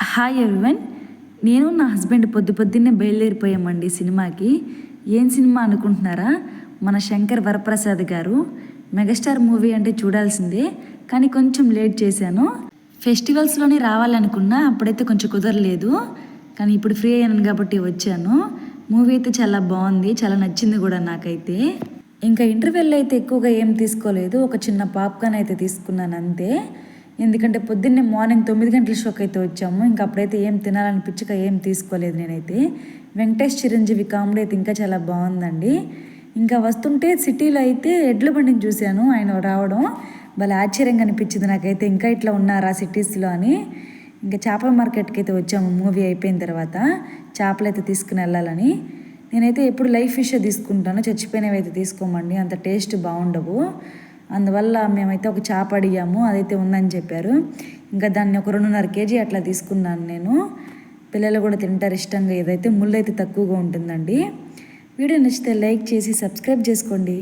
Hi everyone. నేను నా husband పొద్దున్నే బయలుదేరిపోయామండి సినిమాకి. ఏం సినిమా అనుకుంటున్నారా? మన శంకర్ వరప్రసాద్ గారు మెగాస్టార్ మూవీ అంటే చూడాల్సిందే, కానీ కొంచెం లేట్ చేశాను. ఫెస్టివల్స్లోనే రావాలనుకున్నా, అప్పుడైతే కొంచెం కుదరలేదు. కానీ ఇప్పుడు ఫ్రీ అయ్యాను కాబట్టి వచ్చాను. మూవీ అయితే చాలా బాగుంది, చాలా నచ్చింది కూడా నాకైతే. ఇంకా ఇంటర్వెల్ అయితే ఎక్కువగా ఏం తీసుకోలేదు, ఒక చిన్న పాప్కార్న్ అయితే తీసుకున్నాను అంతే. ఎందుకంటే పొద్దున్నే మార్నింగ్ 9 గంటల షోకి అయితే వచ్చాము. ఇంకా అప్పుడైతే ఏం తినాలనిపించక ఏం తీసుకోలేదు నేనైతే. వెంకటేష్ చిరంజీవి కామెడీ అయితే ఇంకా చాలా బాగుందండి. ఇంకా వస్తుంటే సిటీలో అయితే ఎడ్ల బండిని చూశాను, ఆయన రావడం భలే ఆశ్చర్యంగా అనిపించింది నాకైతే. ఇంకా ఇట్లా ఉన్నారా సిటీస్లో అని. ఇంకా చేపల మార్కెట్కి అయితే వచ్చాము మూవీ అయిపోయిన తర్వాత, చేపలు అయితే తీసుకుని వెళ్ళాలని. నేనైతే ఎప్పుడు లైవ్ ఫిష్ తీసుకుంటాను, చచ్చిపోయినవి అయితే తీసుకోమండి, అంత టేస్ట్ బాగుండవు. అందువల్ల మేమైతే ఒక చేప అడిగాము, అదైతే ఉందని చెప్పారు. ఇంకా దాన్ని ఒక 2.5 kg అట్లా తీసుకున్నాను నేను. పిల్లలు కూడా తింటారు ఇష్టంగా. ఏదైతే ముళ్ళు అయితే తక్కువగా ఉంటుందండి. వీడియో నచ్చితే లైక్ చేసి సబ్స్క్రైబ్ చేసుకోండి.